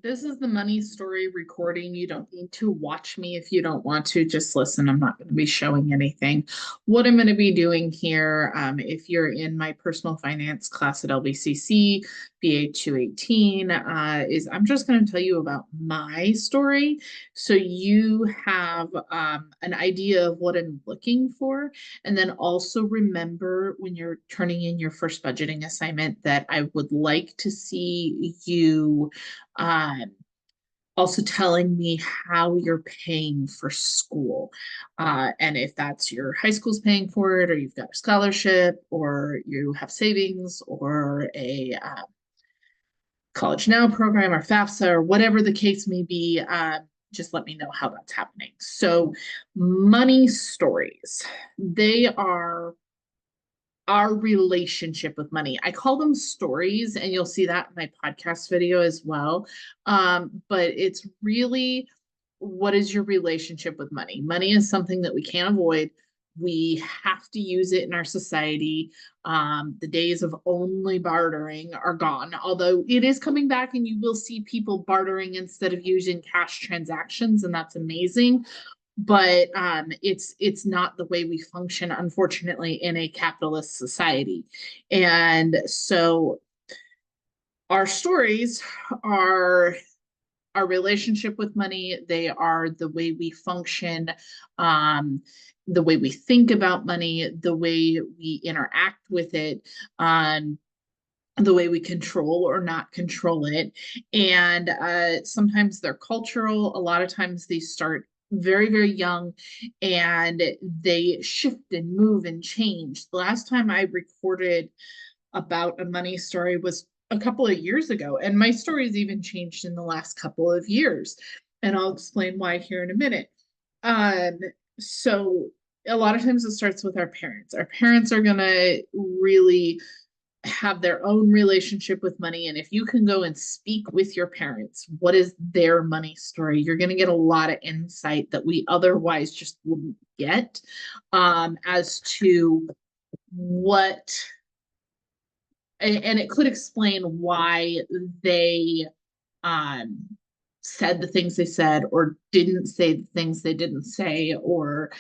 This is the money story recording. You don't need to watch me if you don't want to. Just listen. I'm not going to be showing anything. What I'm going to be doing here, if you're in my personal finance class at LBCC, BA 218, is I'm just going to tell you about my story so you have an idea of what I'm looking for. And then also remember when you're turning in your first budgeting assignment that I would like to see you um, also telling me how you're paying for school. And if that's your high school's paying for it, or you've got a scholarship, or you have savings, or a College Now program, or FAFSA, or whatever the case may be, just let me know how that's happening. So, money stories, they are our relationship with money. I call them stories, and you'll see that in my podcast video as well. But it's really, what is your relationship with money? Money is something that we can't avoid. We have to use it in our society. The days of only bartering are gone, although it is coming back, and you will see people bartering instead of using cash transactions, and that's amazing. But it's not the way we function, unfortunately, in a capitalist society. And so our stories are our relationship with money. They are the way we function, um, the way we think about money, the way we interact with it, the way we control or not control it. And sometimes they're cultural. A lot of times they start very, very young, and they shift and move and change. The last time I recorded about a money story was a couple of years ago, and my story's even changed in the last couple of years. And I'll explain why here in a minute. Um, so a lot of times it starts with our parents. Our parents are going to really have their own relationship with money. And if you can go and speak with your parents, what is their money story? You're going to get a lot of insight that we otherwise just wouldn't get, as to what, and it could explain why they um, said the things they said, or didn't say the things they didn't say, or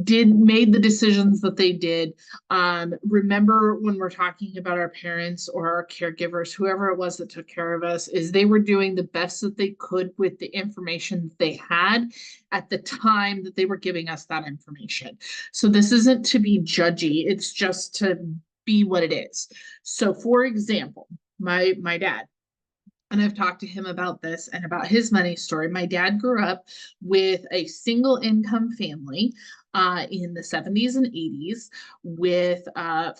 did made the decisions that they did. Remember, when we're talking about our parents or our caregivers, whoever it was that took care of us, is they were doing the best that they could with the information that they had at the time that they were giving us that information. So this isn't to be judgy, it's just to be what it is. So for example, my dad, and I've talked to him about this and about his money story. My dad grew up with a single income family in the 70s and 80s with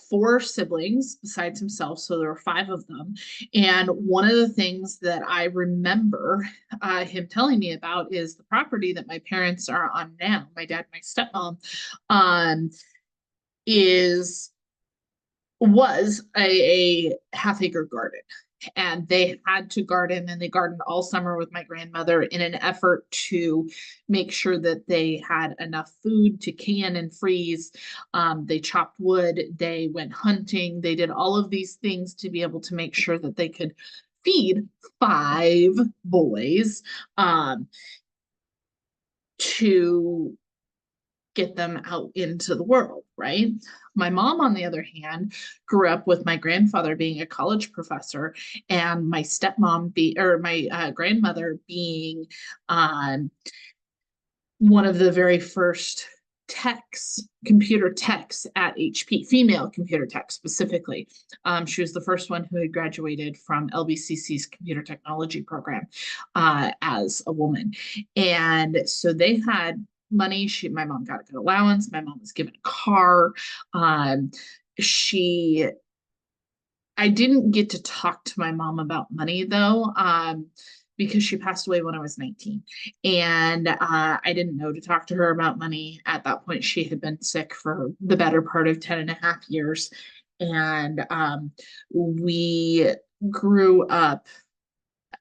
four siblings besides himself. So there were five of them. And one of the things that I remember him telling me about is the property that my parents are on now, my dad and my stepmom, um, is was a half acre garden, and they had to garden, and they gardened all summer with my grandmother in an effort to make sure that they had enough food to can and freeze. They chopped wood, they went hunting, they did all of these things to be able to make sure that they could feed five boys, to get them out into the world, right? My mom, on the other hand, grew up with my grandfather being a college professor, and my stepmom or my grandmother being um, one of the very first techs, computer techs at HP, female computer tech specifically. She was the first one who had graduated from LBCC's computer technology program as a woman. And so they had money. My mom got a good allowance. My mom was given a car. Um, she I didn't get to talk to my mom about money though, because she passed away when I was 19. And I didn't know to talk to her about money at that point. She had been sick for the better part of 10 and a half years. And we grew up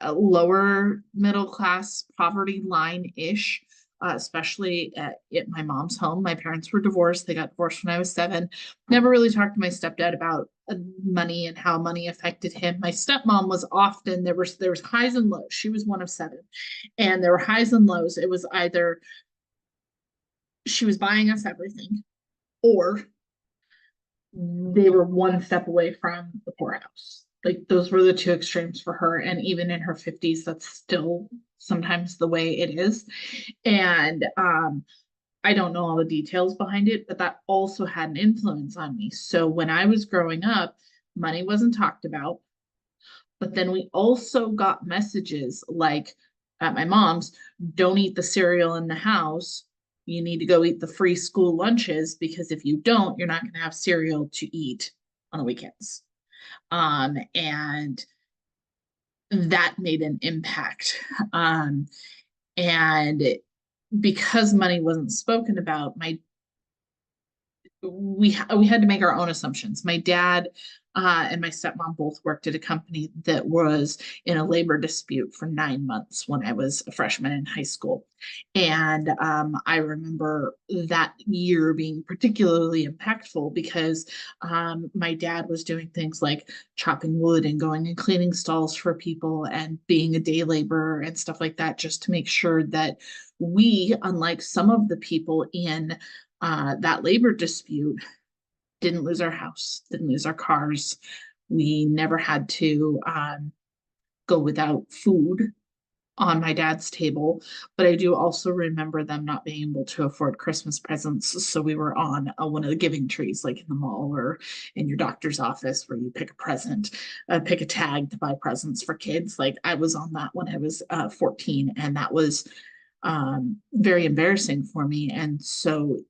lower middle class, poverty line ish. especially at my mom's home. My parents were divorced. They got divorced when I was 7. Never really talked to my stepdad about money and how money affected him. My stepmom was often, there was highs and lows. She was one of 7, and there were highs and lows. It was either she was buying us everything, or they were one step away from the poorhouse. Like those were the two extremes for her. And even in her 50s, that's still sometimes the way it is. And I don't know all the details behind it, but that also had an influence on me. So when I was growing up, money wasn't talked about. But then we also got messages like at my mom's, don't eat the cereal in the house. You need to go eat the free school lunches, because if you don't, you're not going to have cereal to eat on the weekends. And that made an impact. And because money wasn't spoken about, we had to make our own assumptions. My dad and my stepmom both worked at a company that was in a labor dispute for 9 months when I was a freshman in high school. And I remember that year being particularly impactful because my dad was doing things like chopping wood and going and cleaning stalls for people and being a day laborer and stuff like that, just to make sure that we, unlike some of the people in that labor dispute, didn't lose our house, didn't lose our cars. We never had to go without food on my dad's table. But I do also remember them not being able to afford Christmas presents. So we were on one of the giving trees, like in the mall or in your doctor's office, where you pick a present, pick a tag to buy presents for kids. Like I was on that when I was 14, and that was very embarrassing for me. And so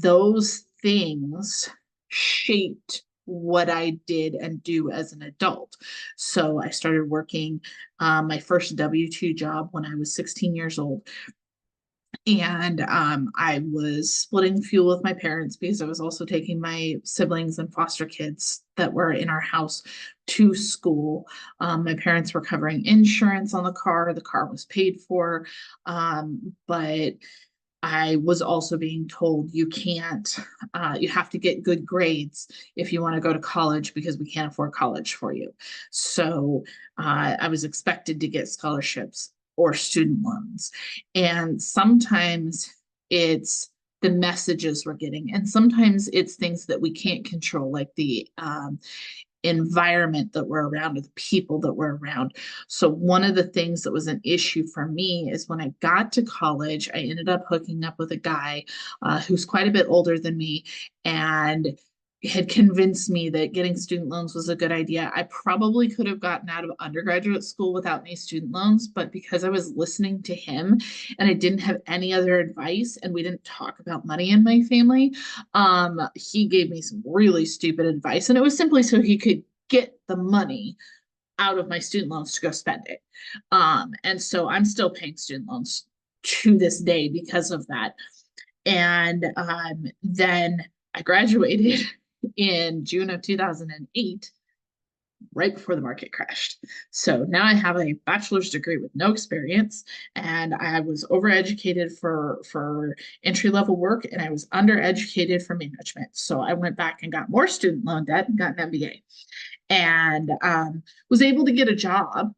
those things shaped what I did and do as an adult. So I started working my first W-2 job when I was 16 years old. And I was splitting fuel with my parents because I was also taking my siblings and foster kids that were in our house to school. My parents were covering insurance on the car. The car was paid for. But I was also being told you can't, you have to get good grades if you want to go to college because we can't afford college for you. So I was expected to get scholarships or student loans. And sometimes it's the messages we're getting, and sometimes it's things that we can't control, like the environment that we're around or the people that we're around. So one of the things that was an issue for me is when I got to college, I ended up hooking up with a guy who's quite a bit older than me, and had convinced me that getting student loans was a good idea. I probably could have gotten out of undergraduate school without any student loans, but because I was listening to him and I didn't have any other advice and we didn't talk about money in my family, he gave me some really stupid advice, and it was simply so he could get the money out of my student loans to go spend it. And so I'm still paying student loans to this day because of that. And then I graduated in June of 2008, right before the market crashed. So now I have a bachelor's degree with no experience, and I was overeducated for entry-level work, and I was undereducated for management. So I went back and got more student loan debt and got an MBA, and was able to get a job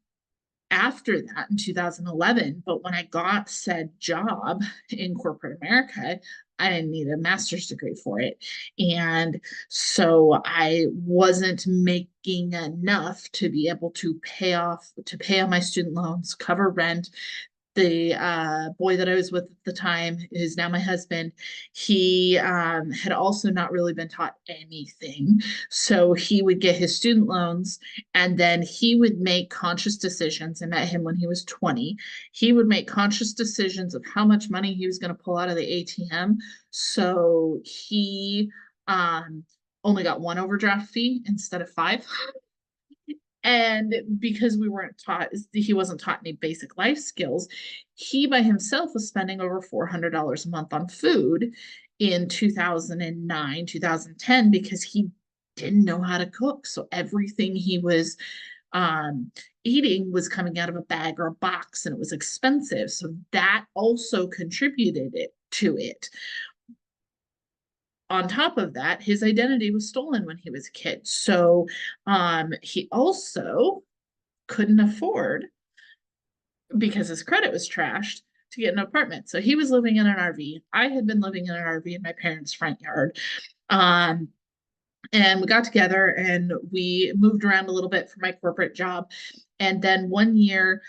after that in 2011. But when I got said job in corporate America, I didn't need a master's degree for it. And so I wasn't making enough to be able to pay on my student loans, cover rent. The boy that I was with at the time, who's now my husband, he had also not really been taught anything. So he would get his student loans, and then he would make conscious decisions. I met him when he was 20. He would make conscious decisions of how much money he was going to pull out of the ATM. So he only got one overdraft fee instead of 5. And because we weren't taught, he wasn't taught any basic life skills, he by himself was spending over $400 a month on food in 2009, 2010, because he didn't know how to cook. So everything he was Eating was coming out of a bag or a box and it was expensive. So that also contributed to it. On top of that, his identity was stolen when he was a kid. So he also couldn't afford, because his credit was trashed, to get an apartment. So he was living in an RV. I had been living in an RV in my parents' front yard. Um, and we got together and we moved around a little bit for my corporate job. And then one year,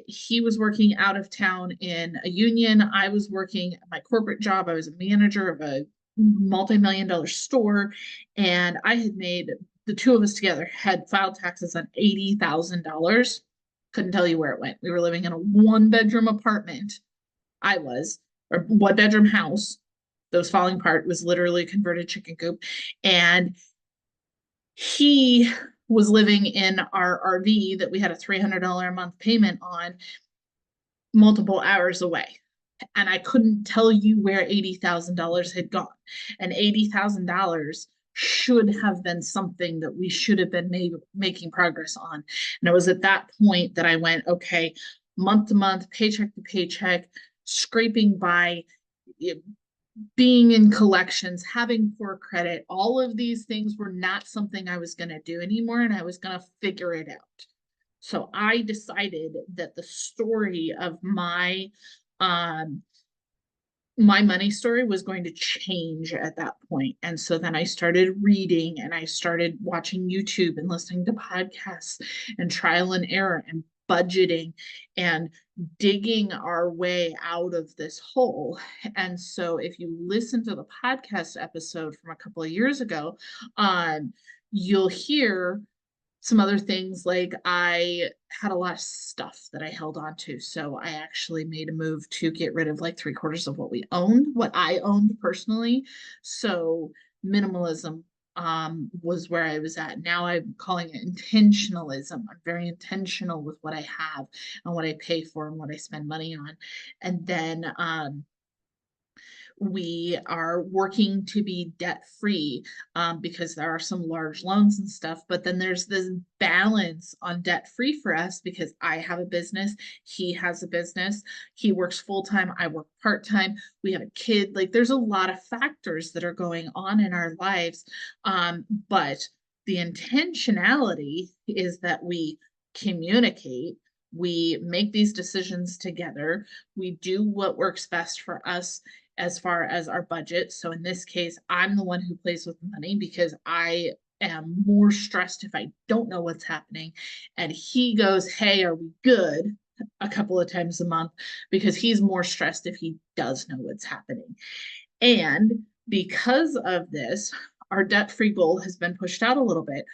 he was working out of town in a union. I was working at my corporate job. I was a manager of a multi-million-dollar store, and I had made, the two of us together had filed taxes on $80,000. Couldn't tell you where it went. We were living in a one-bedroom apartment. I was, or one-bedroom house that was falling apart, was literally a converted chicken coop. And he was living in our RV that we had a $300 a month payment on, multiple hours away. And I couldn't tell you where $80,000 had gone. And $80,000 should have been something that we should have been making progress on. And it was at that point that I went, okay, month to month, paycheck to paycheck, scraping by, being in collections, having poor credit, all of these things were not something I was going to do anymore, and I was going to figure it out. So I decided that the story of my money story was going to change at that point. And so then I started reading and I started watching YouTube and listening to podcasts and trial and error and budgeting and digging our way out of this hole. And so if you listen to the podcast episode from a couple of years ago, you'll hear some other things, like I had a lot of stuff that I held on to. So I actually made a move to get rid of like 3/4 of what I owned personally. So minimalism was where I was at. Now I'm calling it intentionalism. I'm very intentional with what I have and what I pay for and what I spend money on. And then we are working to be debt free, because there are some large loans and stuff. But then there's this balance on debt free for us because I have a business, he has a business, he works full time, I work part time, we have a kid. Like there's a lot of factors that are going on in our lives. But the intentionality is that we communicate. We make these decisions together. We do what works best for us as far as our budget. So in this case, I'm the one who plays with money because I am more stressed if I don't know what's happening. And he goes, hey, are we good? A couple of times a month, because he's more stressed if he does know what's happening. And because of this, our debt-free goal has been pushed out a little bit.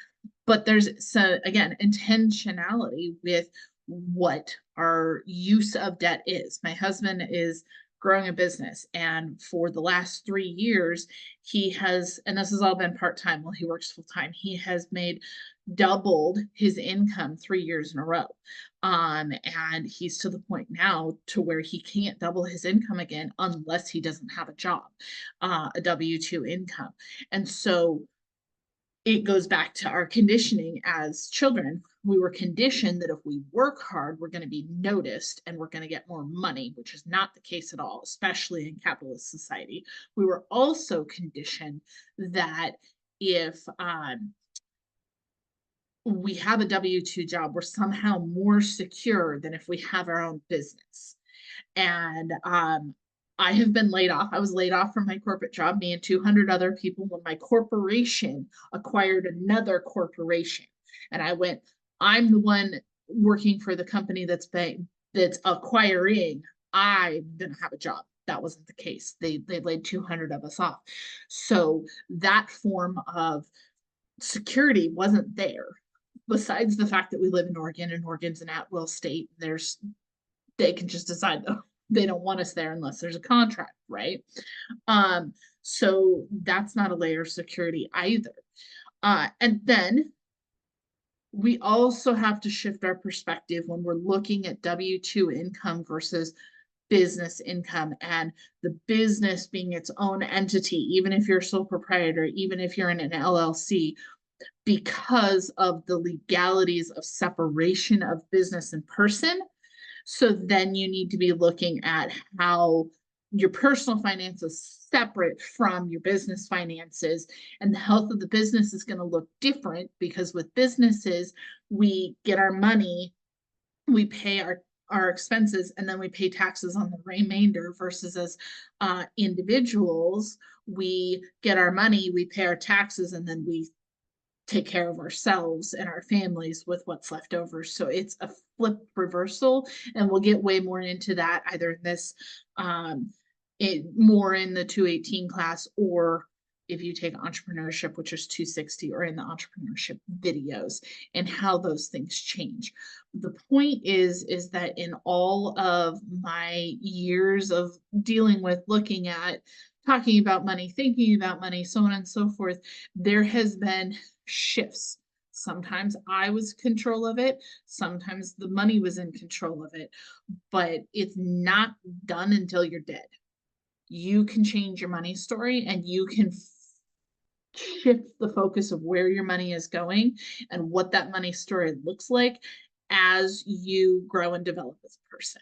But there's, so again, intentionality with what our use of debt is. My husband is growing a business, and for the last 3 years he has, and this has all been part-time while he works full-time, he has made doubled his income 3 years in a row. And he's to the point now to where he can't double his income again unless he doesn't have a job, a W-2 income. And so it goes back to our conditioning as children. We were conditioned that if we work hard, we're going to be noticed and we're going to get more money, which is not the case at all, especially in capitalist society. We were also conditioned that if we have a W-2 job, we're somehow more secure than if we have our own business. And I have been laid off. I was laid off from my corporate job, me and 200 other people, when my corporation acquired another corporation. And I went, I'm the one working for the company that's acquiring. I'm going to have a job. That wasn't the case. They laid 200 of us off. So that form of security wasn't there. Besides the fact that we live in Oregon and Oregon's an at-will state, they can just decide though they don't want us there unless there's a contract, right? So that's not a layer of security either. And then we also have to shift our perspective when we're looking at W-2 income versus business income, and the business being its own entity. Even if you're a sole proprietor, even if you're in an LLC, because of the legalities of separation of business and person. So then you need to be looking at how your personal finances separate from your business finances, and the health of the business is going to look different because with businesses, we get our money, we pay our expenses, and then we pay taxes on the remainder, versus as individuals, we get our money, we pay our taxes, and then we take care of ourselves and our families with what's left over. So it's a flip reversal, and we'll get way more into that either in this, more in the 218 class, or if you take entrepreneurship, which is 260, or in the entrepreneurship videos, and how those things change. The point is that in all of my years of dealing with, looking at, talking about money, thinking about money, so on and so forth, there has been shifts. Sometimes I was in control of it, sometimes the money was in control of it, but it's not done until you're dead. You can change your money story, and you can shift the focus of where your money is going and what that money story looks like as you grow and develop as a person.